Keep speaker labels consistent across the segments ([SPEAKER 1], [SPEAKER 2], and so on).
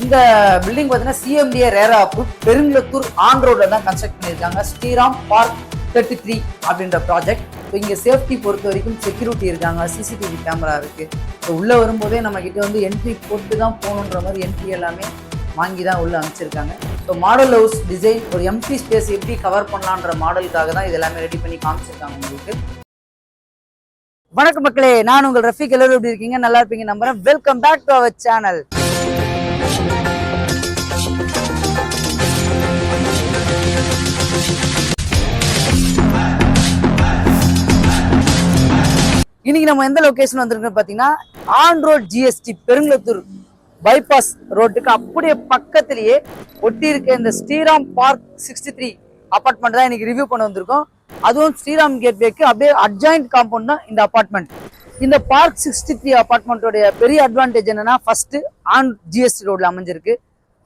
[SPEAKER 1] இந்த பில்டிங் பார்த்தீங்கன்னா சிஎம்டிஏ ரேரா அப்ரூவ் பெருங்குளத்தூர் ஆன் ரோட்ல தான் கன்ஸ்ட்ரக்ட் பண்ணியிருக்காங்க. ஸ்ரீராம் பார்க் 33 அப்படின்ற ப்ராஜெக்ட். ஸோ இங்கே சேஃப்டி பொறுத்த வரைக்கும் செக்யூரிட்டி இருக்காங்க, சிசிடிவி கேமரா இருக்கு. ஸோ உள்ளே வரும்போதே நம்ம கிட்ட வந்து என்ட்ரி போட்டு தான் போகணுன்ற மாதிரி என்ட்ரி எல்லாமே வாங்கி தான் உள்ள அமைச்சிருக்காங்க. ஸோ மாடல் ஹவுஸ் டிசைன் ஒரு எம்டி ஸ்பேஸ் எப்படி கவர் பண்ணலான்ற மாடலுக்காக தான் இது எல்லாமே ரெடி பண்ணி காமிச்சிருக்காங்க உங்களுக்கு. வணக்கம் மக்களே, நான் உங்கள் ரஃபீக். எல்லாரும் எப்படி இருக்கீங்க? நல்லா இருப்பீங்க நம்புறேன். Welcome back to our channel. இன்னைக்கு நம்ம எந்த லொகேஷன் வந்திருக்கோம் பார்த்தீங்கன்னா, on road GST Perungalathur bypass ரோட்டுக்கு அப்படியே பக்கத்திலேயே ஒட்டி இருக்க இந்த ஸ்ரீராம் பார்க் 63 அபார்ட்மெண்ட் தான் இன்னைக்கு ரிவ்யூ பண்ண வந்திருக்கோம். அதுவும் ஸ்ரீராம் கேட்வேக்கு அப்படியே அட்ஜாயிண்ட் காம்பவுண்ட் தான் இந்த அபார்ட்மெண்ட். இந்த பார்க் 63 அபார்ட்மெண்ட்டோடைய பெரிய அட்வான்டேஜ் என்னன்னா, ஃபர்ஸ்ட் ஆன் ஜிஎஸ்டி ரோட்ல அமைஞ்சிருக்கு,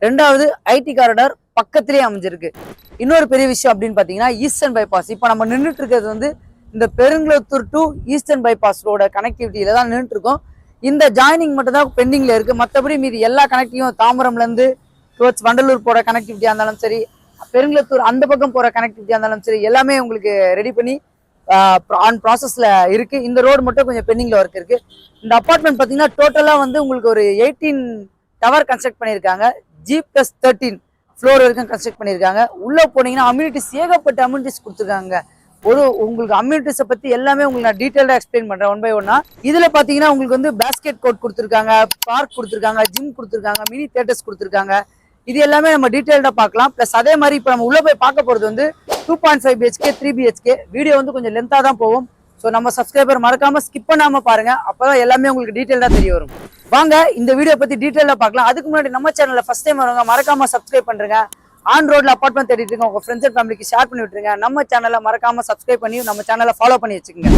[SPEAKER 1] ரெண்டாவது ஐடி காரிடார் பக்கத்திலேயே அமைஞ்சிருக்கு. இன்னொரு பெரிய விஷயம் அப்படின்னு பார்த்தீங்கன்னா, ஈஸ்டர்ன் பைபாஸ். இப்போ நம்ம நின்றுட்டு இருக்கிறது வந்து இந்த பெருங்குளத்தூர் டு ஈஸ்டர்ன் பைபாஸ் ரோட கனெக்டிவிட்டியில தான் நின்றுட்டு இருக்கோம். இந்த ஜாயினிங் மட்டும் தான் பெண்டிங்ல இருக்கு. மற்றபடி மீதி எல்லா கனெக்டிவும் தாம்பரம்ல இருந்து டுவர்ட்ஸ் வண்டலூர் போற கனெக்டிவிட்டியா இருந்தாலும் சரி, பெருங்குளத்தூர் அந்த பக்கம் போற கனெக்டிவிட்டியா இருந்தாலும் சரி, எல்லாமே உங்களுக்கு ரெடி பண்ணி ஆன் ப்ராசஸ்ல இருக்கு. இந்த ரோடு மட்டும் கொஞ்சம் பெண்டிங்ல ஒர்க் இருக்கு. இந்த அபார்ட்மெண்ட் பார்த்தீங்கன்னா டோட்டலா வந்து உங்களுக்கு ஒரு 18 டவர் கன்ஸ்ட்ரக்ட் பண்ணியிருக்காங்க. G+13 ஃப்ளோர் வரைக்கும் கன்ஸ்ட்ரக்ட் பண்ணியிருக்காங்க. உள்ள போனீங்கன்னா அம்யூனிட்டிஸ், ஏகப்பட்ட அம்யூனிட்டிஸ் கொடுத்துருக்காங்க. உங்களுக்கு அம்யூனிட்டிஸை பத்தி எல்லாமே உங்களுக்கு நான் டீட்டெயிலாக எக்ஸ்பிளைன் பண்றேன் ஒன் பை ஒன்னா. இதுல பாத்தீங்கன்னா உங்களுக்கு வந்து பேஸ்கெட் கோர்ட் கொடுத்துருக்காங்க, பார்க் கொடுத்துருக்காங்க, ஜிம் கொடுத்துருக்காங்க, மினி தியேட்டர்ஸ் கொடுத்துருக்காங்க. இது எல்லாமே நம்ம டீட்டெயில்டா பார்க்கலாம். பிளஸ் அதே மாதிரி இப்போ நம்ம உள்ள போய் பார்க்க போறது வந்து 2.5 BHK 3 BHK. வீடியோ வந்து கொஞ்சம் லென்த்தா தான் போகும். ஸோ நம்ம சப்ஸ்கிரைபர் மறக்காம ஸ்கிப் பண்ணாம பாருங்க, அப்பதான் எல்லாமே உங்களுக்கு டீட்டெயிலா தெரிய வரும். வாங்க இந்த வீடியோ பத்தி டீட்டெயிலா பார்க்கலாம். அதுக்கு முன்னாடி நம்ம சேனல்ல ஃபர்ஸ்ட் டைம் வரவங்க மறக்காம சப்ஸ்கிரைப் பண்றீங்க. ஆன் ரோட்ல அபார்ட்மெண்ட் தேடிட்டு இருக்க உங்க ஃப்ரெண்ட்ஸ் அண்ட் ஃபேமிலிக்கு ஷேர் பண்ணி விட்டுருங்க. நம்ம சேனலை மறக்காம சப்ஸ்கிரைப் பண்ணி நம்ம சேனலை ஃபாலோ பண்ணி வச்சுக்கோங்க.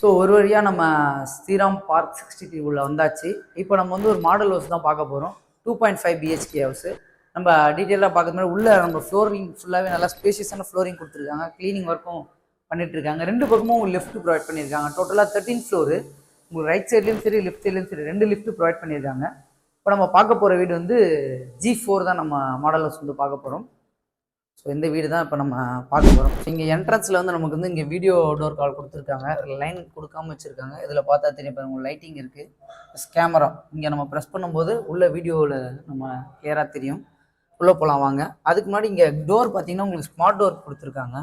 [SPEAKER 1] ஸோ ஒரு வழியா நம்ம ஸ்ரீராம் பார்க் 63 உள்ள வந்தாச்சு. இப்போ நம்ம வந்து ஒரு மாடல் ஹவுஸ் தான் பார்க்க போறோம். 2.5 BHK ஹவுஸ். நம்ம டீட்டெயிலாக பார்க்கறது மாதிரி உள்ள நம்ம ஃப்ளோரிங் ஃபுல்லாகவே நல்லா ஸ்பேஷியஸான ஃப்ளோரிங் கொடுத்துருக்காங்க. க்ளீனிங் ஒர்க்கும் பண்ணிட்டு இருக்காங்க. ரெண்டு பக்கமும் உங்களுக்கு லிஃப்ட் ப்ரொவைட் பண்ணியிருக்காங்க. டோட்டலாக 13 ஃப்ளோரு. உங்களுக்கு ரைட் சைட்லேயும் சரி லெஃப்ட் சைட்லேயும் சரி 2 லிஃப்ட் ப்ரொவைட் பண்ணியிருக்காங்க. இப்போ நம்ம பார்க்க போகிற வீடு வந்து G4 தான் நம்ம மாடல் ஹவுஸ் வந்து பார்க்க போகிறோம். ஸோ இந்த வீடு தான் இப்போ நம்ம பார்க்க போகிறோம். இங்கே என்ட்ரன்ஸில் வந்து நமக்கு வந்து இங்கே வீடியோ டோர் கால் கொடுத்துருக்காங்க. லைன் கொடுக்காம வச்சுருக்காங்க. இதில் பார்த்தா தெரியும் பாருங்க, லைட்டிங் இருக்குது, ப்ளஸ் கேமரா. இங்கே நம்ம ப்ரெஸ் பண்ணும்போது உள்ள வீடியோவில் நம்ம கிளியராக தெரியும். உள்ளே போகலாம் வாங்க. அதுக்கு முன்னாடி இங்கே டோர் பார்த்தீங்கன்னா உங்களுக்கு ஸ்மார்ட் டோர் கொடுத்துருக்காங்க.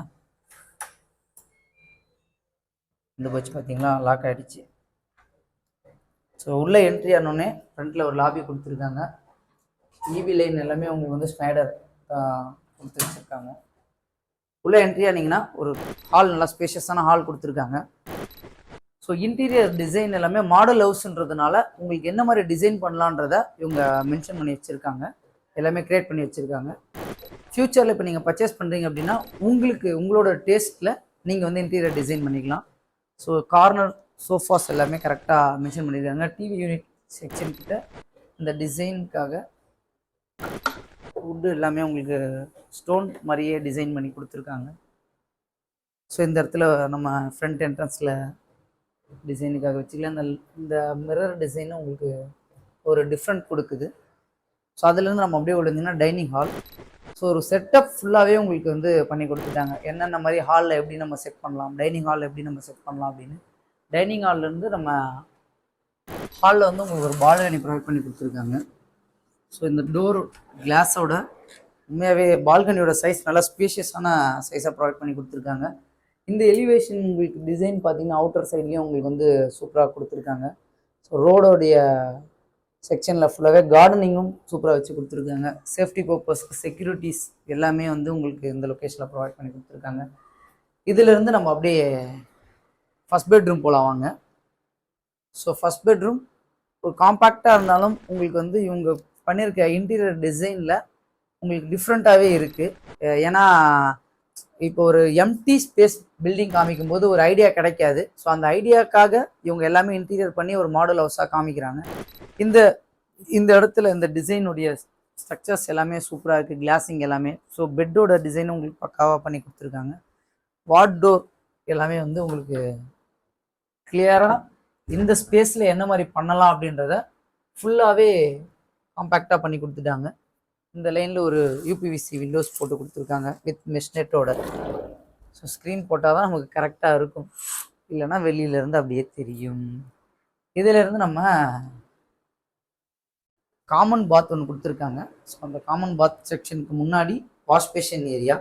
[SPEAKER 1] இந்த பட்சம் பார்த்தீங்களா லாக் ஆகிடுச்சு. ஸோ உள்ளே என்ட்ரி ஆனோடனே ஃப்ரண்ட்டில் ஒரு லாபி கொடுத்துருக்காங்க. இவி லைன் எல்லாமே உங்களுக்கு வந்து ஸ்னைடர் கொடுத்து வச்சுருக்காங்க. உள்ளே என்ட்ரி ஆனீங்கன்னா ஒரு ஹால், நல்லா ஸ்பேஷியஸான ஹால் கொடுத்துருக்காங்க. ஸோ இன்டீரியர் டிசைன் எல்லாமே மாடல் ஹவுஸ்ன்றதுனால உங்களுக்கு என்ன மாதிரி டிசைன் பண்ணலான்றத இவங்க மென்ஷன் பண்ணி வச்சுருக்காங்க. எல்லாமே கிரியேட் பண்ணி வச்சுருக்காங்க. ஃப்யூச்சரில் இப்போ நீங்கள் பர்ச்சேஸ் பண்ணுறீங்க அப்படின்னா உங்களுக்கு உங்களோட டேஸ்ட்டில் நீங்கள் வந்து இன்டீரியர் டிசைன் பண்ணிக்கலாம். ஸோ கார்னர் சோஃபாஸ் எல்லாமே கரெக்டாக மென்ஷன் பண்ணியிருக்காங்க. டிவி யூனிட் செக்ஷன் கிட்ட இந்த டிசைனுக்காக வுட்டு எல்லாமே உங்களுக்கு ஸ்டோன் மாதிரியே டிசைன் பண்ணி கொடுத்துருக்காங்க. ஸோ இந்த இடத்துல நம்ம ஃப்ரண்ட் என்ட்ரன்ஸில் டிசைனுக்காக வச்சுக்கலாம். இந்த மிரர் டிசைனும் உங்களுக்கு ஒரு டிஃப்ரெண்ட் கொடுக்குது. ஸோ அதுலேருந்து நம்ம அப்படியே விழுந்தீங்கன்னா டைனிங் ஹால். ஸோ ஒரு செட்டப் ஃபுல்லாகவே உங்களுக்கு வந்து பண்ணி கொடுத்துட்டாங்க. என்னென்ன மாதிரி ஹாலில் எப்படி நம்ம செட் பண்ணலாம், டைனிங் ஹாலில் எப்படி நம்ம செட் பண்ணலாம் அப்படின்னு. டைனிங் ஹால்லேருந்து நம்ம ஹாலில் வந்து உங்களுக்கு ஒரு பால்கனி ப்ரொவைட் பண்ணி கொடுத்துருக்காங்க. ஸோ இந்த டோர் கிளாஸோட உண்மையாகவே பால்கனியோட சைஸ் நல்லா ஸ்பேஷியஸான சைஸாக ப்ரொவைட் பண்ணி கொடுத்துருக்காங்க. இந்த எலிவேஷன் உங்களுக்கு டிசைன் பார்த்தீங்கன்னா அவுட்டர் சைட்லேயும் உங்களுக்கு வந்து சூப்பராக கொடுத்துருக்காங்க. ஸோ ரோடோடைய செக்ஷனில் ஃபுல்லாகவே கார்டனிங்கும் சூப்பராக வச்சு கொடுத்துருக்காங்க. சேஃப்டி பர்பஸ்க்கு செக்யூரிட்டிஸ் எல்லாமே வந்து உங்களுக்கு இந்த லொக்கேஷனில் ப்ரொவைட் பண்ணி கொடுத்துருக்காங்க. இதிலேருந்து நம்ம அப்படியே ஃபஸ்ட் பெட்ரூம் போகலாம் வாங்க. ஸோ ஃபஸ்ட் பெட்ரூம் ஒரு காம்பேக்டாக இருந்தாலும் உங்களுக்கு வந்து இவங்க பண்ணியிருக்க இன்டீரியர் டிசைனில் உங்களுக்கு டிஃப்ரெண்ட்டாகவே இருக்குது. ஏன்னா இப்போ ஒரு எம்டி ஸ்பேஸ் பில்டிங் காமிக்கும் போது ஒரு ஐடியா கிடைக்காது. ஸோ அந்த ஐடியாக்காக இவங்க எல்லாமே இன்டீரியர் பண்ணி ஒரு மாடல் ஹவுஸாக காமிக்கிறாங்க. இந்த இடத்துல இந்த டிசைனுடைய ஸ்ட்ரக்சர்ஸ் எல்லாமே சூப்பராக இருக்குது, கிளாஸிங் எல்லாமே. ஸோ பெட்டோட டிசைன் உங்களுக்கு பக்காவாக பண்ணி கொடுத்துருக்காங்க. வார்ட்ரோப் எல்லாமே வந்து உங்களுக்கு கிளியராக இந்த ஸ்பேஸில் என்ன மாதிரி பண்ணலாம் அப்படின்றத ஃபுல்லாகவே காம்பேக்டாக பண்ணி கொடுத்துட்டாங்க. இந்த லைனில் ஒரு யூபிவிசி விண்டோஸ் போட்டு கொடுத்துருக்காங்க வித் மெஷ்நெட்டோட. ஸோ ஸ்க்ரீன் போட்டால் தான் நமக்கு கரெக்டாக இருக்கும், இல்லைன்னா வெளியிலேருந்து அப்படியே தெரியும். இதிலேருந்து நம்ம காமன் பாத் ஒன்று கொடுத்துருக்காங்க. ஸோ அந்த காமன் பாத் செக்ஷனுக்கு முன்னாடி wash basin area.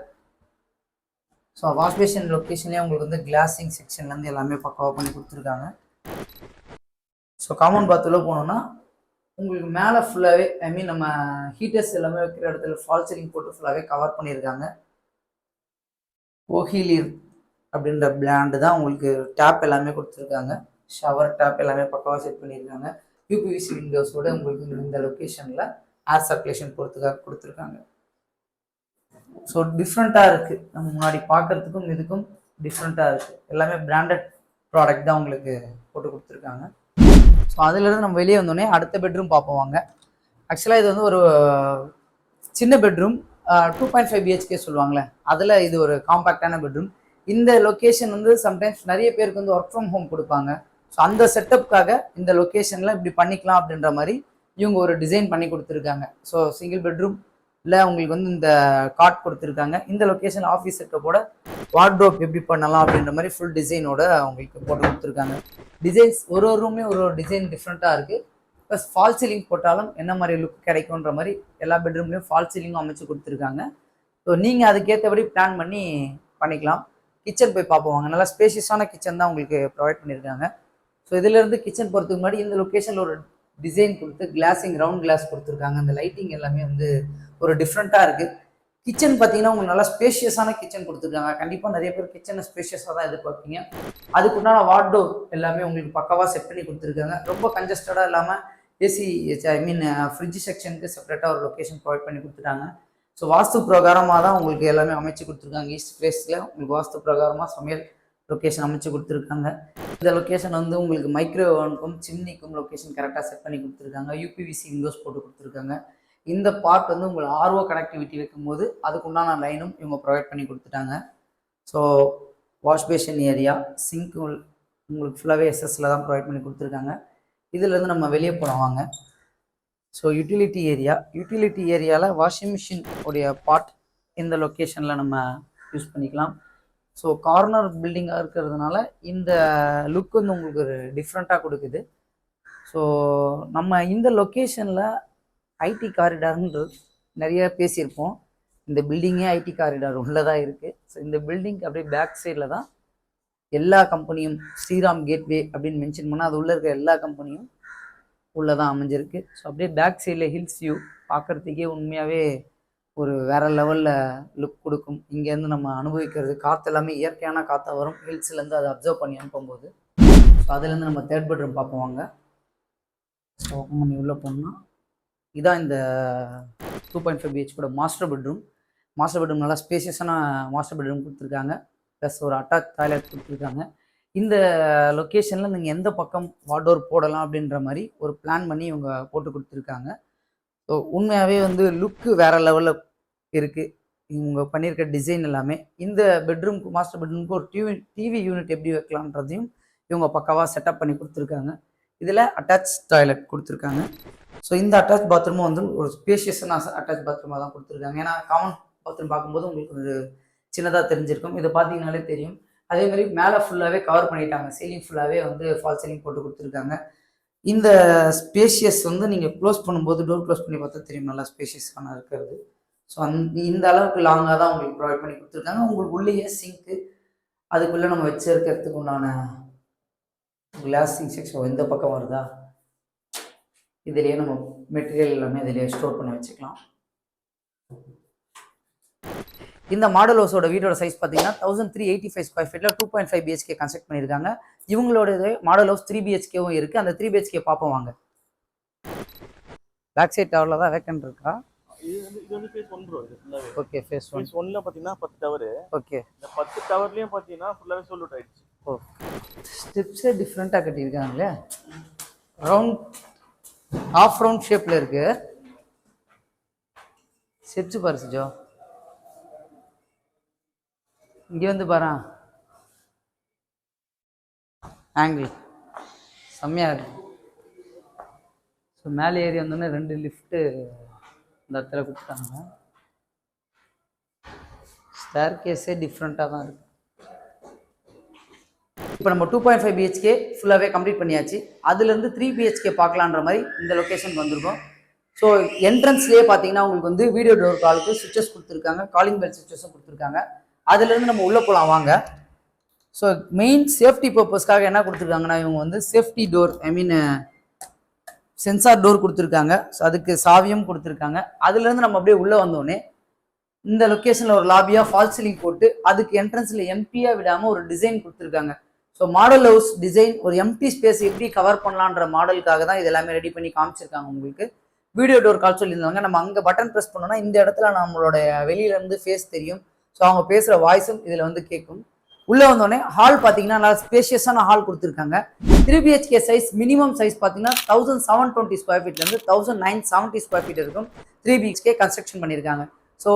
[SPEAKER 1] So wash basin லொக்கேஷன்லேயே உங்களுக்கு வந்து கிளாஸிங் செக்ஷன்லேருந்து எல்லாமே பக்காவாக பண்ணி கொடுத்துருக்காங்க. ஸோ காமன் பாத்தில் போனோம்னா உங்களுக்கு மேலே ஃபுல்லாகவே நம்ம ஹீட்டர்ஸ் எல்லாமே வைக்கிற இடத்துல ஃபால் சீலிங் போட்டு ஃபுல்லாகவே கவர் பண்ணியிருக்காங்க. ஓஹிலிர் அப்படின்ற பிராண்டு தான் உங்களுக்கு டேப் எல்லாமே கொடுத்துருக்காங்க. ஷவர் டேப் எல்லாமே பக்காவாக செட் பண்ணியிருக்காங்க. யூபிவிசி விண்டோஸோட உங்களுக்கு இந்த லொக்கேஷனில் ஏர் சர்க்குலேஷன் போகிறதுக்காக கொடுத்துருக்காங்க. ஸோ டிஃப்ரெண்ட்டாக இருக்குது, நம்ம முன்னாடி பார்க்குறதுக்கும் இதுக்கும் டிஃப்ரெண்ட்டாக இருக்குது. எல்லாமே பிராண்டட் ப்ராடக்ட் தான் உங்களுக்கு போட்டு கொடுத்துருக்காங்க. ஸோ அதிலிருந்து நம்ம வெளியே வந்தோடனே அடுத்த பெட்ரூம் பார்ப்போம் வாங்க. ஆக்சுவலாக இது வந்து ஒரு சின்ன பெட்ரூம், 2.5 BHK சொல்லுவாங்களே, அதில் இது ஒரு காம்பேக்டான பெட்ரூம். இந்த லொக்கேஷன் வந்து சம்டைம்ஸ் நிறைய பேருக்கு வந்து ஒர்க் ஃப்ரம் ஹோம் கொடுப்பாங்க. ஸோ அந்த செட்டப்புக்காக இந்த லொக்கேஷனில் இப்படி பண்ணிக்கலாம் அப்படின்ற மாதிரி இவங்க ஒரு டிசைன் பண்ணி கொடுத்துருக்காங்க. ஸோ சிங்கிள் பெட்ரூமில் உங்களுக்கு வந்து இந்த காட் கொடுத்துருக்காங்க. இந்த லொக்கேஷன் ஆஃபீஸ் செட்டப்போட வார்ட்ரோப் எப்படி பண்ணலாம் அப்படின்ற மாதிரி ஃபுல் டிசைனோட அவங்களுக்கு போட்டு கொடுத்துருக்காங்க. டிசைன்ஸ் ஒரு ரூமே ஒரு டிசைன் டிஃப்ரெண்ட்டாக இருக்குது. ப்ளஸ் ஃபால் சீலிங் போட்டாலும் என்ன மாதிரி லுக் கிடைக்குன்ற மாதிரி எல்லா பெட்ரூம்லேயும் ஃபால் சீலிங்கும் அமைச்சு கொடுத்துருக்காங்க. ஸோ நீங்கள் அதுக்கேற்றபடி பிளான் பண்ணி பண்ணிக்கலாம். கிச்சன் போய் பார்ப்போம், நல்லா ஸ்பேஷியஸான கிச்சன் தான் உங்களுக்கு ப்ரொவைட் பண்ணியிருக்காங்க. ஸோ இதிலேருந்து கிச்சன் போகிறதுக்கு முன்னாடி இந்த லொக்கேஷனில் ஒரு டிசைன் கொடுத்து கிளாஸிங் ரவுண்ட் கிளாஸ் கொடுத்துருக்காங்க. அந்த லைட்டிங் எல்லாமே வந்து ஒரு டிஃப்ரெண்ட்டாக இருக்குது. கிச்சன் பார்த்தீங்கன்னா உங்களுக்கு நல்லா ஸ்பேஷியஸான கிச்சன் கொடுத்துருக்காங்க. கண்டிப்பாக நிறைய பேர் கிச்சனை ஸ்பேஷியஸாக தான் எதிர்பார்ப்பீங்க. அதுக்குண்டான வார்ட்ரோப் எல்லாமே உங்களுக்கு பக்காவாக செட் பண்ணி கொடுத்துருக்காங்க. ரொம்ப கன்ஜஸ்டடாக இல்லாமல் ஏசி ஃப்ரிட்ஜ் செக்ஷனுக்கு செப்பரேட்டாக ஒரு லொக்கேஷன் ப்ரொவைட் பண்ணி கொடுத்துட்டாங்க. ஸோ வாஸ்து பிரகாரமாக தான் உங்களுக்கு எல்லாமே அமைச்சு கொடுத்துருக்காங்க. ஈஸ்ட் ஃபேஸில் உங்களுக்கு வாஸ்து பிரகாரமாக சமையல் லொக்கேஷன் அமைச்சு கொடுத்துருக்காங்க. இந்த லொக்கேஷன் வந்து உங்களுக்கு மைக்ரோவேவனுக்கும் சிம்னிக்கும் லொக்கேஷன் கரெக்டாக செட் பண்ணி கொடுத்துருக்காங்க. யூபிவிசி விண்டோஸ் போட்டு கொடுத்துருக்காங்க. இந்த பார்ட் வந்து உங்களுக்கு ஆர்ஓ கனெக்டிவிட்டி வைக்கும்போது அதுக்குண்டான லைனும் இவங்க ப்ரொவைட் பண்ணி கொடுத்துட்டாங்க. So wash basin area, sink உங்களுக்கு ஃபுல்லாகவே எஸ்எஸ்ல தான் ப்ரொவைட் பண்ணி கொடுத்துருக்காங்க. இதிலேருந்து நம்ம வெளியே போகிறோம் வாங்க. ஸோ யூட்டிலிட்டி ஏரியாவில் வாஷிங் மிஷின் உடைய பார்ட் இந்த லொக்கேஷனில் நம்ம யூஸ் பண்ணிக்கலாம். ஸோ கார்னர் பில்டிங்காக இருக்கிறதுனால இந்த லுக் வந்து உங்களுக்கு ஒரு டிஃப்ரெண்ட்டாக கொடுக்குது. ஸோ நம்ம இந்த லொக்கேஷனில் ஐடி காரிடார்ன்றது நிறைய பேசியிருப்போம். இந்த பில்டிங்கே ஐடி காரிடார் உள்ளதாக இருக்குது. ஸோ இந்த பில்டிங் அப்படியே பேக் சைடில் தான் எல்லா கம்பெனியும் ஸ்ரீராம் கேட்வே அப்படின்னு மென்ஷன் பண்ணால் அது உள்ளே இருக்க எல்லா கம்பெனியும் உள்ளே தான் அமைஞ்சிருக்கு. ஸோ அப்படியே பேக் சைடில் ஹில்ஸ் வியூ பார்க்குறதுக்கே உண்மையாகவே ஒரு வேறு லெவலில் லுக் கொடுக்கும். இங்கேருந்து நம்ம அனுபவிக்கிறது காற்று எல்லாமே இயற்கையான காற்றாக வரும் ஹில்ஸ்லேருந்து அதை அப்சர்வ் பண்ணி அனுப்பும்போது. ஸோ அதுலேருந்து நம்ம தேர்ட் பெட்ரூம் பார்ப்போம். ஸோ ஓப்பன் பண்ணி உள்ளே போனோம்னா இதான் இந்த 2.5 BHK மாஸ்டர் பெட்ரூம். நல்லா ஸ்பேஷியஸான மாஸ்டர் பெட்ரூம் கொடுத்துருக்காங்க. ப்ளஸ் ஒரு அட்டாச் டாய்லெட் கொடுத்துருக்காங்க. இந்த லொக்கேஷனில் நீங்கள் எந்த பக்கம் வார்ட்ரோப் போடலாம் அப்படின்ற மாதிரி ஒரு பிளான் பண்ணி இவங்க போட்டு கொடுத்துருக்காங்க. ஸோ உண்மையாகவே வந்து லுக்கு வேறு லெவலில் இருக்குது இவங்க பண்ணியிருக்க டிசைன் எல்லாமே. இந்த பெட்ரூம்க்கு மாஸ்டர் பெட்ரூம்க்கு ஒரு டிவி யூனிட் எப்படி வைக்கலான்றதையும் இவங்க பக்காவாக செட்டப் பண்ணி கொடுத்துருக்காங்க. இதில் அட்டாச் டாய்லெட் கொடுத்துருக்காங்க. ஸோ இந்த அட்டாச் பாத்ரூமும் வந்து ஒரு ஸ்பேஷியஸான அட்டாச் பாத்ரூமாக தான் கொடுத்துருக்காங்க. ஏன்னா காமன் பாத்ரூம் பார்க்கும்போது உங்களுக்கு ஒரு சின்னதாக தெரிஞ்சிருக்கும், இதை பார்த்தீங்கனாலே தெரியும். அதேமாதிரி மேலே ஃபுல்லாகவே கவர் பண்ணிட்டாங்க, சீலிங் ஃபுல்லாகவே வந்து ஃபால் சீலிங் போட்டு கொடுத்துருக்காங்க. இந்த ஸ்பேஷியஸ் வந்து நீங்கள் க்ளோஸ் பண்ணும்போது டோர் க்ளோஸ் பண்ணி பார்த்தா தெரியும் நல்லா ஸ்பேஷியஸான இருக்கிறது. ஸோ இந்த அளவுக்கு லாங்காக தான் உங்களுக்கு ப்ரொவைட் பண்ணி கொடுத்துருக்காங்க. உங்களுக்கு உள்ளேயே சிங்க்கு, அதுக்குள்ளே நம்ம வச்சிருக்கிறதுக்கு உண்டான கிளாஸிங் செக்ஷன் எந்த பக்கம் வருதா இதுலேயே நம்ம மெட்டீரியல் எல்லாமே இதிலேயே ஸ்டோர் பண்ணி வச்சுக்கலாம். இந்த மாடல் ஹவுஸோட வீடோட சைஸ் பார்த்தீங்கன்னா 1385 ஸ்கொயர் ஃபீட்டில் 2.5 BHK கன்ஸ்ட்ரக்ட் பண்ணியிருக்காங்க. இவங்களோட மாடல் ஹவுஸ் 3 BHKவும் இருக்குது. அந்த 3 BHK பார்ப்போம் வாங்க. பேக் சைட் டவரில் தான் வேக்கன்ட் இருக்கா?
[SPEAKER 2] இது வந்து ஃபேஸ் 1 ப்ரோ. இது ஃபுல்லாவே
[SPEAKER 1] ஓகே. ஃபேஸ்
[SPEAKER 2] 1ல பார்த்தீங்கன்னா 10 டவர்.
[SPEAKER 1] ஓகே.
[SPEAKER 2] இந்த 10 டவர்லயும் பார்த்தீங்கன்னா ஃபுல்லாவே சோல்ட் அவுட் ஆயிடுச்சு.
[SPEAKER 1] ஓ, ஸ்டெப்ஸே டிஃப்ரெண்ட்டாக கட்டியிருக்காங்களே. ரவுண்ட் ஆஃப் ரவுண்ட் ஷேப்பில் இருக்குது. ஸ்டெப்ஸ் பாரு சிஜோ, இங்கே வந்து பாரு ஆங்கிள் செம்மையாக இருக்கு. ஸோ மேலே ஏறி வந்தோடனே 2 லிஃப்ட்டு இந்த இடத்துல கொடுத்துட்டாங்க. ஸ்டேர் கேஸே டிஃப்ரெண்ட்டாக தான் இருக்குது. இப்போ நம்ம 2.5 பிஹெச்கே ஃபுல்லாகவே கம்ப்ளீட் பண்ணியாச்சு. அதுலேருந்து 3 பிஹெச்கே பார்க்கலான்ற மாதிரி இந்த லொக்கேஷன் வந்திருக்கோம். ஸோ என்ட்ரன்ஸ்லேயே பார்த்தீங்கன்னா உங்களுக்கு வந்து வீடியோ டோர் காலுக்கு சுவிச்சஸ் கொடுத்துருக்காங்க, காலிங் பெல் சுவிச்சஸும் கொடுத்துருக்காங்க. அதுலேருந்து நம்ம உள்ளே போகலாம் வாங்க. ஸோ மெயின் சேஃப்டி பர்பஸ்க்காக என்ன கொடுத்துருக்காங்கன்னா இவங்க வந்து சேஃப்டி டோர், ஐ மீன் சென்சார் டோர் கொடுத்துருக்காங்க. ஸோ அதுக்கு சாவியும் கொடுத்துருக்காங்க. அதுலேருந்து நம்ம அப்படியே உள்ளே வந்தோடனே இந்த லொக்கேஷனில் ஒரு லாபியாக ஃபால் சீலிங் போட்டு அதுக்கு என்ட்ரன்ஸில் எம்டியாக விடாமல் ஒரு டிசைன் கொடுத்துருக்காங்க. ஸோ மாடல் ஹவுஸ் டிசைன், ஒரு எம்டி ஸ்பேஸ் எப்படி கவர் பண்ணலான்ற மாடலுக்காக தான் இது எல்லாமே ரெடி பண்ணி காமிச்சிருக்காங்க. உங்களுக்கு வீடியோ டோர் கால் சொல்லியிருந்தாங்க. நம்ம அங்கே பட்டன் ப்ரெஸ் பண்ணோம்னா இந்த இடத்துல நம்மளோட வெளியிலேருந்து ஃபேஸ் தெரியும். ஸோ அவங்க பேசுகிற வாய்ஸும் இதில் வந்து கேட்கும். உள்ளே வந்தோடனே ஹால் பார்த்தீங்கன்னா நல்லா ஸ்பேஷியஸான ஹால் கொடுத்துருக்காங்க. 3 பிஹெச்கே சைஸ் மினிமம் சைஸ் பார்த்தீங்கன்னா 1720 ஸ்கொயர் ஃபீட்லேருந்து 1970 ஸ்கொயர் ஃபீட் இருக்கும். 3 பிஹெச்கே கன்ஸ்ட்ரக்ஷன் பண்ணியிருக்காங்க. ஸோ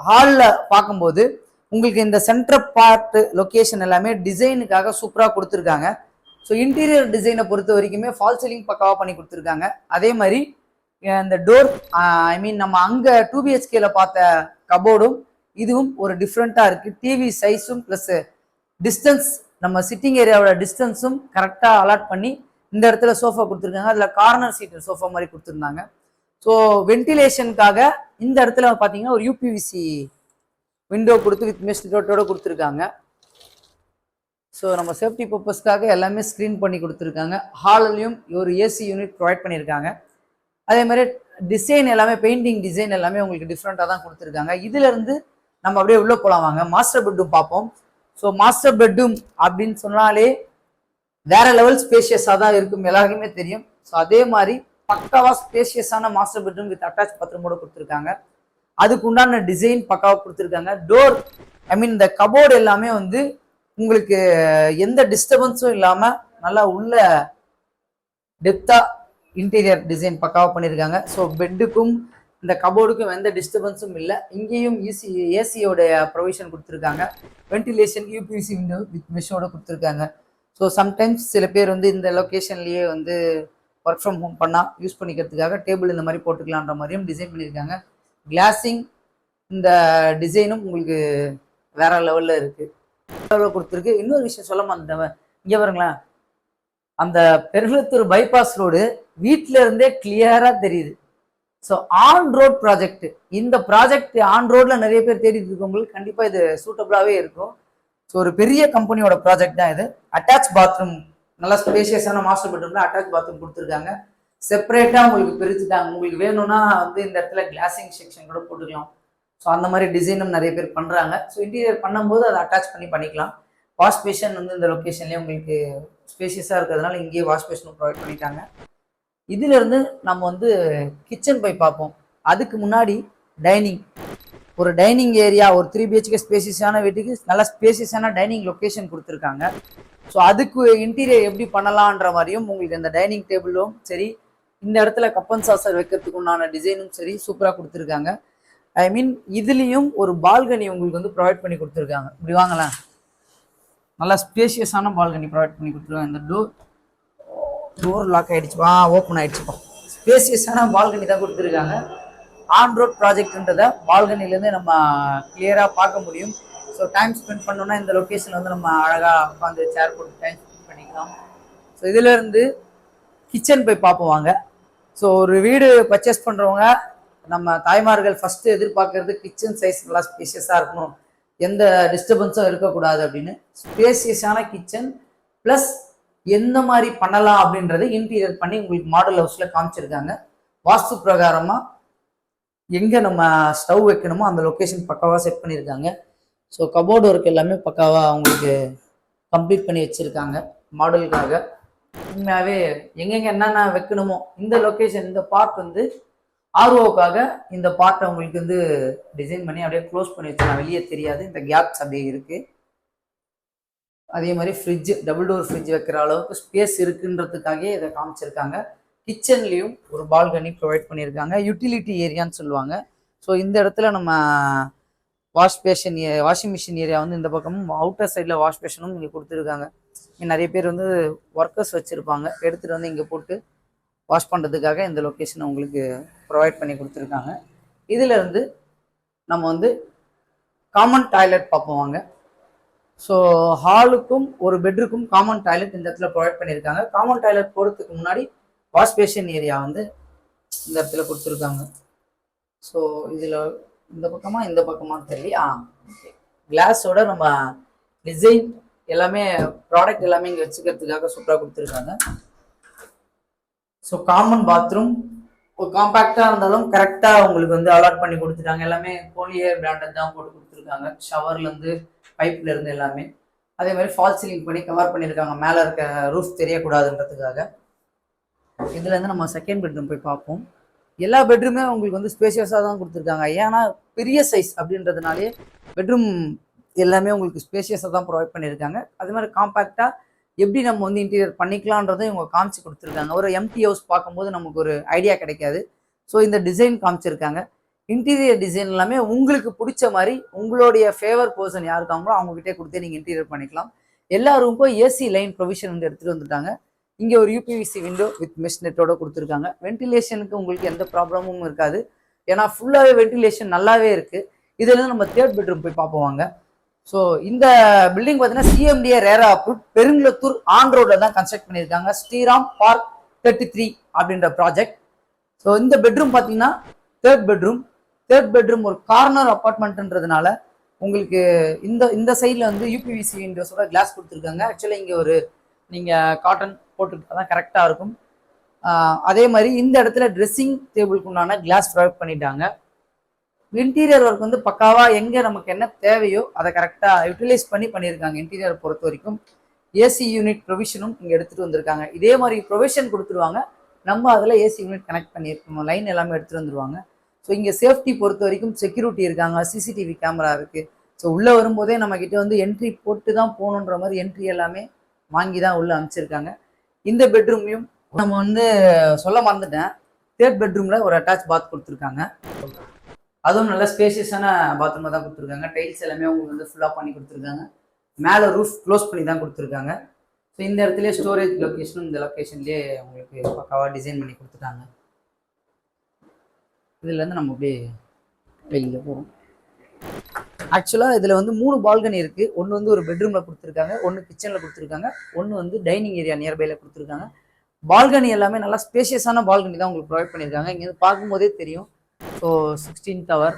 [SPEAKER 1] ஹாலில் பார்க்கும்போது உங்களுக்கு இந்த சென்டர் பார்ட் லொக்கேஷன் எல்லாமே டிசைனுக்காக சூப்பராக கொடுத்துருக்காங்க. ஸோ இன்டீரியர் டிசைனை பொறுத்த வரைக்குமே ஃபால் சீலிங் பக்காவாக பண்ணி கொடுத்துருக்காங்க. அதே மாதிரி இந்த டோர், ஐ மீன் நம்ம அங்கே 2 பிஹெச்கேல பார்த்த கபோர்டும் இதுவும் ஒரு டிஃப்ரெண்ட்டாக இருக்குது. டிவி சைஸும் ப்ளஸ் டிஸ்டன்ஸ், நம்ம சிட்டிங் ஏரியாவோட டிஸ்டன்ஸும் கரெக்டாக அலாட் பண்ணி இந்த இடத்துல சோஃபா கொடுத்துருக்காங்க. அதில் கார்னர் சீட்டு சோஃபா மாதிரி கொடுத்துருந்தாங்க. ஸோ வென்டிலேஷனுக்காக இந்த இடத்துல பார்த்தீங்கன்னா ஒரு யூபிவிசி விண்டோ கொடுத்து வித் மெஷ் டோட்டோட கொடுத்துருக்காங்க. ஸோ நம்ம சேஃப்டி பர்பஸ்க்காக எல்லாமே ஸ்க்ரீன் பண்ணி கொடுத்துருக்காங்க. ஹால்லையும் ஒரு ஏசி யூனிட் ப்ரொவைட் பண்ணியிருக்காங்க. அதே மாதிரி டிசைன் எல்லாமே பெயிண்டிங் டிசைன் எல்லாமே உங்களுக்கு டிஃப்ரெண்ட்டாக தான் கொடுத்துருக்காங்க. இதுலேருந்து நம்ம அப்படியே உள்ளே போகலாம் வாங்க. மாஸ்டர் பெட்ரூம் பார்ப்போம். ஸோ மாஸ்டர் பெட்ரூம் அப்படின்னு சொன்னாலே வேற லெவல் ஸ்பேஷியஸாக தான் இருக்கும், எல்லாருக்குமே தெரியும். ஸோ அதே மாதிரி பக்காவாக ஸ்பேஷியஸான மாஸ்டர் பெட்ரூம் வித் அட்டாச் பாத்ரூமோட கொடுத்துருக்காங்க. அதுக்கு உண்டான டிசைன் பக்காவாக கொடுத்துருக்காங்க. டோர், ஐ மீன் இந்த கபோர்டு எல்லாமே வந்து உங்களுக்கு எந்த டிஸ்டர்பன்ஸும் இல்லாமல் நல்லா உள்ள டெப்த்தாக இன்டீரியர் டிசைன் பக்காவாக பண்ணியிருக்காங்க. ஸோ பெட்டுக்கும் இந்த கபோர்டுக்கும் எந்த டிஸ்டர்பன்ஸும் இல்லை. இங்கேயும் ஏசியோடைய ப்ரொவிஷன் கொடுத்துருக்காங்க. வென்டிலேஷன் யூபிவிசி விண்டோ வித் மெஷோட கொடுத்துருக்காங்க. ஸோ சம்டைம்ஸ் சில பேர் வந்து இந்த லொக்கேஷன்லேயே வந்து ஒர்க் ஃப்ரம் ஹோம் பண்ணால் யூஸ் பண்ணிக்கிறதுக்காக டேபிள் இந்த மாதிரி போட்டுக்கலான்ற மாதிரியும் டிசைன் பண்ணியிருக்காங்க. கிளாஸிங் இந்த டிசைனும் உங்களுக்கு வேற லெவலில் இருக்குது, கொடுத்துருக்கு. இன்னொரு விஷயம் சொல்ல மாட்டேன், இங்கே பாருங்களேன், அந்த பெருங்குளத்தூர் பைபாஸ் ரோடு வீட்டில இருந்தே கிளியராக தெரியுது. ஸோ ஆன் ரோட் ப்ராஜெக்ட், இந்த ப்ராஜெக்ட் ஆன் ரோட்ல நிறைய பேர் தேடிட்டு இருக்கவங்களுக்கு கண்டிப்பாக இது சூட்டபிளாகவே இருக்கும். ஸோ ஒரு பெரிய கம்பெனியோட ப்ராஜெக்ட் தான் இது. அட்டாச் பாத்ரூம், நல்லா ஸ்பேஷியஸான மாஸ்டர் பெட்ரூம்ல அட்டாச் பாத்ரூம் கொடுத்துருக்காங்க. செப்பரேட்டாக உங்களுக்கு பிரிச்சுட்டாங்க. உங்களுக்கு வேணும்னா வந்து இந்த இடத்துல கிளாசிங் செக்ஷன் கூட போட்டுக்கலாம். ஸோ அந்த மாதிரி டிசைனும் நிறைய பேர் பண்ணுறாங்க. ஸோ இன்டீரியர் பண்ணும்போது அதை அட்டாச் பண்ணிக்கலாம். வாஷ் பேஷன் வந்து இந்த லொக்கேஷன்லேயே உங்களுக்கு ஸ்பேஷியஸாக இருக்கிறதுனால இங்கேயே வாஷ் பேஷனும் ப்ரொவைட் பண்ணிட்டாங்க. இதிலிருந்து நம்ம வந்து கிச்சன் போய் பார்ப்போம். அதுக்கு முன்னாடி டைனிங், ஒரு டைனிங் ஏரியா, ஒரு 3 பிஹெச்கே ஸ்பேசியஸான வீட்டுக்கு நல்ல ஸ்பேசியஸான டைனிங் லொக்கேஷன் கொடுத்துருக்காங்க. ஸோ அதுக்கு இன்டீரியர் எப்படி பண்ணலான்ற மாதிரியும் உங்களுக்கு இந்த டைனிங் டேபிளும் சரி, இந்த இடத்துல கப்பன் சாசர் வைக்கிறதுக்கு உண்டான டிசைனும் சரி சூப்பராக கொடுத்துருக்காங்க. ஐ மீன் இதுலேயும் ஒரு பால்கனி உங்களுக்கு வந்து ப்ரொவைட் பண்ணி கொடுத்துருக்காங்க. இப்படி வாங்கலாம், நல்லா ஸ்பேஷியஸான பால்கனி ப்ரொவைட் பண்ணி கொடுத்துருக்காங்க. இந்த டோர் லாக் ஆகிடுச்சு, ஓப்பன் ஆகிடுச்சுப்பா. ஸ்பேசியஸான பால்கனி தான் கொடுத்துருக்காங்க. ஆன் ரோட் ப்ராஜெக்ட்ன்றதை பால்கனிலேருந்து நம்ம கிளியராக பார்க்க முடியும். ஸோ டைம் ஸ்பெண்ட் பண்ணோன்னா இந்த லொக்கேஷன் வந்து நம்ம அழகாக உட்காந்து சேர் போட்டு டைம் ஸ்பெண்ட் பண்ணிக்கலாம். ஸோ இதிலேருந்து கிச்சன் போய் பார்ப்போம் வாங்க. ஸோ ஒரு வீடு பர்ச்சேஸ் பண்ணுறவங்க, நம்ம தாய்மார்கள் ஃபஸ்ட்டு எதிர்பார்க்கறது கிச்சன் சைஸ் நல்லா ஸ்பேஷியஸாக இருக்கணும், எந்த டிஸ்டர்பன்ஸும் இருக்கக்கூடாது அப்படின்னு. ஸ்பேஷியஸான கிச்சன் ப்ளஸ் எந்த மாதிரி பண்ணலாம் அப்படின்றத இன்டீரியர் பண்ணி உங்களுக்கு மாடல் ஹவுஸில் காமிச்சிருக்காங்க. வாஸ்து பிரகாரமாக எங்கே நம்ம ஸ்டவ் வைக்கணுமோ அந்த லொக்கேஷன் பக்காவாக செட் பண்ணியிருக்காங்க. ஸோ கபோர்டு ஒர்க் எல்லாமே பக்காவாக அவங்களுக்கு கம்ப்ளீட் பண்ணி வச்சுருக்காங்க மாடலுக்காக. உண்மையாகவே எங்கெங்கே என்னென்ன வைக்கணுமோ இந்த லொக்கேஷன், இந்த பார்ட் வந்து ஆர்ஓக்காக இந்த பார்ட்டை உங்களுக்கு வந்து டிசைன் பண்ணி அப்படியே க்ளோஸ் பண்ணி வச்சுக்கலாம், வெளியே தெரியாது, இந்த கேப்ஸ் அப்படியே இருக்குது. அதே மாதிரி ஃப்ரிட்ஜ், டபுள் டோர் ஃப்ரிட்ஜ் வைக்கிற அளவுக்கு ஸ்பேஸ் இருக்குன்றதுக்காகவே இதை காமிச்சிருக்காங்க. கிச்சன்லேயும் ஒரு பால்கனி ப்ரொவைட் பண்ணியிருக்காங்க. யூட்டிலிட்டி ஏரியான்னு சொல்லுவாங்க. ஸோ இந்த இடத்துல நம்ம வாஷிங் மிஷின் ஏரியா வந்து இந்த பக்கமும் அவுட்டர் சைடில் வாஷ் பேஷனும் இங்கே கொடுத்துருக்காங்க. இங்கே நிறைய பேர் வந்து ஒர்க்கர்ஸ் வச்சுருப்பாங்க, எடுத்துகிட்டு வந்து இங்கே போட்டு வாஷ் பண்ணுறதுக்காக இந்த லொக்கேஷனை உங்களுக்கு ப்ரொவைட் பண்ணி கொடுத்துருக்காங்க. இதில் இருந்து நம்ம வந்து காமன் டாய்லெட் பார்ப்போம் வாங்க. ஸோ ஹாலுக்கும் ஒரு பெட்ருக்கும் காமன் டாய்லெட் இந்த இடத்துல ப்ரொவைட் பண்ணியிருக்காங்க. காமன் டாய்லெட் போகிறதுக்கு முன்னாடி வாஷ் பேஷன் ஏரியா வந்து இந்த இடத்துல கொடுத்துருக்காங்க. ஸோ இதில் இந்த பக்கமாக தெரியல. கிளாஸோட நம்ம டிசைன் எல்லாமே ப்ராடக்ட் எல்லாமே இங்கே வச்சுக்கிறதுக்காக சூப்பராக கொடுத்துருக்காங்க. ஸோ காமன் பாத்ரூம் ஒரு காம்பேக்டாக இருந்தாலும் கரெக்டாக உங்களுக்கு வந்து அலாட் பண்ணி கொடுத்துட்டாங்க. எல்லாமே கோலியர் பிராண்டட் தான் போட்டு கொடுத்துருக்காங்க. ஷவர்லேருந்து பைப்லேருந்து எல்லாமே அதே மாதிரி ஃபால் சீலிங் பண்ணி கவர் பண்ணியிருக்காங்க, மேலே இருக்க ரூஃப் தெரியக்கூடாதுன்றதுக்காக. இதுலேருந்து நம்ம செகண்ட் பெட்ரூம் போய் பார்ப்போம். எல்லா பெட்ரூமே உங்களுக்கு வந்து ஸ்பேஷியஸாக தான் கொடுத்துருக்காங்க. ஏன்னா பெரிய சைஸ் அப்படின்றதுனாலே பெட்ரூம் எல்லாமே உங்களுக்கு ஸ்பேஷியஸாக தான் ப்ரொவைட் பண்ணியிருக்காங்க. அதே மாதிரி காம்பேக்டாக எப்படி நம்ம வந்து இன்டீரியர் பண்ணிக்கலான்றதை இவங்க காமிச்சு கொடுத்துருக்காங்க. ஒரு எம்டி ஹவுஸ் பார்க்கும்போது நமக்கு ஒரு ஐடியா கிடைக்காது. ஸோ இந்த டிசைன் காமிச்சிருக்காங்க. இன்டீரியர் டிசைன் எல்லாமே உங்களுக்கு பிடிச்ச மாதிரி உங்களுடைய ஃபேவர் பர்சன் யார் இருக்காங்களோ அவங்ககிட்டே கொடுத்து நீங்கள் இன்டீரியர் பண்ணிக்கலாம். எல்லா ரூமுக்கும் ஏசி லைன் ப்ரொவிஷன் வந்து எடுத்துகிட்டு வந்துட்டாங்க. இங்கே ஒரு யூபிவிசி விண்டோ வித் மெஷ் நெட்டோட கொடுத்துருக்காங்க. வென்டிலேஷனுக்கு உங்களுக்கு எந்த ப்ராப்ளமும் இருக்காது, ஏன்னா ஃபுல்லாகவே வென்டிலேஷன் நல்லாவே இருக்குது. இதுலேருந்து நம்ம தேர்ட் பெட்ரூம் போய் பார்ப்போம். ஸோ இந்த பில்டிங் பார்த்தீங்கன்னா சிஎம்டிஏ ரேரா அப்ரூவ் பெருங்குளத்தூர் ஆன் ரோடில் தான் கன்ஸ்ட்ரக்ட் பண்ணியிருக்காங்க. ஸ்ரீராம் பார்க் 33 அப்படின்ற ப்ராஜெக்ட். ஸோ இந்த பெட்ரூம் பார்த்தீங்கன்னா தேர்ட் பெட்ரூம் ஒரு கார்னர் அப்பார்ட்மெண்ட்ன்றதுனால உங்களுக்கு இந்த சைடில் வந்து யூபிவிசி விண்டோஸோட கிளாஸ் கொடுத்துருக்காங்க. ஆக்சுவலாக இங்கே ஒரு நீங்கள் காட்டன் போட்டுக்கிட்டா தான் கரெக்டாக இருக்கும். அதே மாதிரி இந்த இடத்துல ட்ரெஸ்ஸிங் டேபிளுக்கு உண்டான கிளாஸ் ப்ரொவைட் பண்ணிட்டாங்க. இன்டீரியர் ஒர்க் வந்து பக்காவாக எங்கே நமக்கு என்ன தேவையோ அதை கரெக்டாக யூட்டிலைஸ் பண்ணியிருக்காங்க. இன்டீரியர் பொறுத்த வரைக்கும் ஏசி யூனிட் ப்ரொவிஷனும் இங்கே எடுத்துகிட்டு வந்திருக்காங்க. இதே மாதிரி ப்ரொவிஷன் கொடுத்துருவாங்க, நம்ம அதில் ஏசி யூனிட் கனெக்ட் பண்ணியிருக்கணும், லைன் எல்லாமே எடுத்துகிட்டு வந்துடுவாங்க. ஸோ இங்கே சேஃப்டி பொறுத்த வரைக்கும் செக்யூரிட்டி இருக்காங்க, சிசிடிவி கேமரா இருக்குது. ஸோ உள்ளே வரும்போதே நம்மக்கிட்ட வந்து என்ட்ரி போட்டு தான் போகணுன்ற மாதிரி என்ட்ரி எல்லாமே வாங்கி தான் உள்ளே அனுப்பிச்சிருக்காங்க. இந்த பெட்ரூம்லையும் நம்ம வந்து சொல்ல மறந்துட்டேன், தேர்ட் பெட்ரூமில் ஒரு அட்டாச் பாத் கொடுத்துருக்காங்க. அதுவும் நல்ல ஸ்பேஷியஸான பாத்ரூமாக தான் கொடுத்துருக்காங்க. டைல்ஸ் எல்லாமே உங்களுக்கு வந்து ஃபுல்லாக பண்ணி கொடுத்துருக்காங்க. மேலே ரூஃப் க்ளோஸ் பண்ணி தான் கொடுத்துருக்காங்க. ஸோ இந்த இடத்துல ஸ்டோரேஜ் லொக்கேஷனும் இந்த லொக்கேஷன்லேயே உங்களுக்கு பக்காவாக டிசைன் பண்ணி கொடுத்துட்டாங்க. இதுலேருந்து நம்ம அப்படியே வெளியில் போகிறோம். ஆக்சுவலாக இதில் வந்து 3 பால்கனி இருக்குது. ஒன்று வந்து ஒரு பெட்ரூமில் கொடுத்துருக்காங்க, ஒன்று கிச்சனில் கொடுத்துருக்காங்க, ஒன்று வந்து டைனிங் ஏரியா நியர்பையில் கொடுத்துருக்காங்க. பால்கனி எல்லாமே நல்லா ஸ்பேஷியஸான பால்கனி தான் உங்களுக்கு ப்ரொவைட் பண்ணியிருக்காங்க. இங்கே பார்க்கும்போதே தெரியும். ஸோ 16 டவர்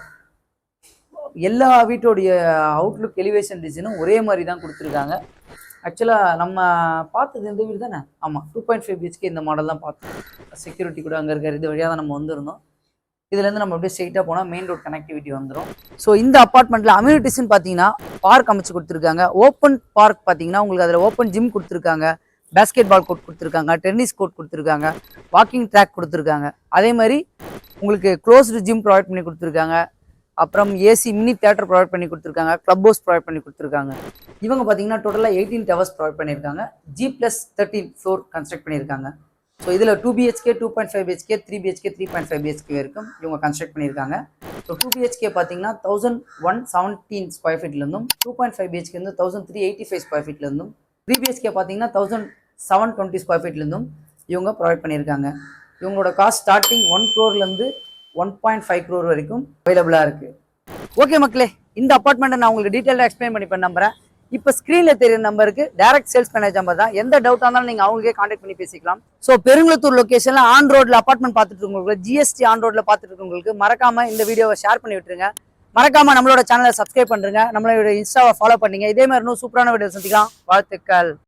[SPEAKER 1] எல்லா வீட்டோடைய அவுட்லுக் எலிவேஷன் டிசைனும் ஒரே மாதிரி தான் கொடுத்துருக்காங்க. ஆக்சுவலாக நம்ம பார்த்தது இந்த வீடு தானே? ஆமாம், 2.5 BHK இந்த மாடல் தான் பார்த்தோம். செக்யூரிட்டி கூட அங்கே இருக்கார். இது வழியாக தான் நம்ம வந்திருந்தோம். இதுலேருந்து நம்ம அப்படியே ஸ்ட்ரெயிட்டாக போனால் மெயின் ரோட் கனெக்டிவிட்டி வந்துடும். ஸோ இந்த அப்பார்ட்மெண்ட்டில் அம்யூனிட்டிஸ்ன்னு பார்த்தீங்கன்னா பார்க் அமைச்சு கொடுத்துருக்காங்க. ஓப்பன் பார்க் பார்த்தீங்கன்னா உங்களுக்கு அதில் ஓப்பன் ஜிம் கொடுத்துருக்காங்க, பேஸ்கெட் பால் கோர்ட் கொடுத்துருக்காங்க, டென்னிஸ் கோர்ட் கொடுத்துருக்காங்க, வாக்கிங் ட்ராக் கொடுத்துருக்காங்க. அதே மாதிரி உங்களுக்கு க்ளோஸ்டு ஜிம் ப்ரொவைட் பண்ணி கொடுத்துருக்காங்க. அப்புறம் ஏசி மினி தியேட்டர் ப்ரொவைட் பண்ணி கொடுத்துருக்காங்க, கிளப் ஹவுஸ் ப்ரொவைட் பண்ணி கொடுத்துருக்காங்க. இவங்க பார்த்தீங்கன்னா டோட்டலாக 18 டவர்ஸ் ப்ரொவைட் பண்ணியிருக்காங்க. G+13 ஃப்ளோர் கன்ஸ்ட்ரக்ட் பண்ணியிருக்காங்க. ஸோ இதில் 2 BHK, 2.5 BHK, 3 BHK, 3.5 BHK வரைக்கும் இவங்க கன்ஸ்ட்ரக்ட் பண்ணியிருக்காங்க. ஸோ 2 BHK பார்த்தீங்கன்னா 1117 ஸ்கொயர் ஃபீட்லேருந்தும், 2.5 BHK வந்து 1385 ஸ்கொயர் ஃபீட்லேருந்தும், 3 BHK பார்த்தீங்கன்னா 1720 ஸ்கொயர் ஃபீட்லேருந்தும் இவங்க ப்ரொவைட் பண்ணியிருக்காங்க. இவங்களோட காஸ்ட் ஸ்டார்டிங் 1 crore 1.5 crore வரைக்கும் அவைலபிளாக இருக்குது. ஓகே மக்களே, இந்த அப்பார்ட்மெண்ட்டை நான் உங்களுக்கு டீட்டெயிலாக எக்ஸ்பிளைன் பண்ணி நம்புறேன். இப்போ ஸ்க்ரீனில் தெரியுற நம்பருக்கு டைரக்ட் சேல்ஸ் மேனேஜர் நம்பர் தான். எந்த டவுட்டாக இருந்தாலும் நீங்கள் அவங்களுக்கே கான்டாக்ட் பண்ணி பேசிக்கலாம். ஸோ பெருங்குளத்தூர் லொக்கேஷனில் ஆன் ரோட்டில் அப்பார்ட்மெண்ட் பார்த்துட்டு இருக்கவங்களுக்கு, ஜிஎஸ்டி ஆன் ரோட்டில் பார்த்துட்டு இருக்கவங்களுக்கு மறக்காமல் இந்த வீடியோவை ஷேர் பண்ணி விட்டுருங்க. மறக்காமல் நம்மளோட சேனலை சப்ஸ்கிரைப் பண்ணுறங்க, நம்மளோட இன்ஸ்டாவை ஃபாலோ பண்ணுங்க. இதே மாதிரி இன்னும் சூப்பரான வீடியோ சந்திக்கலாம். வாழ்த்துக்கள்.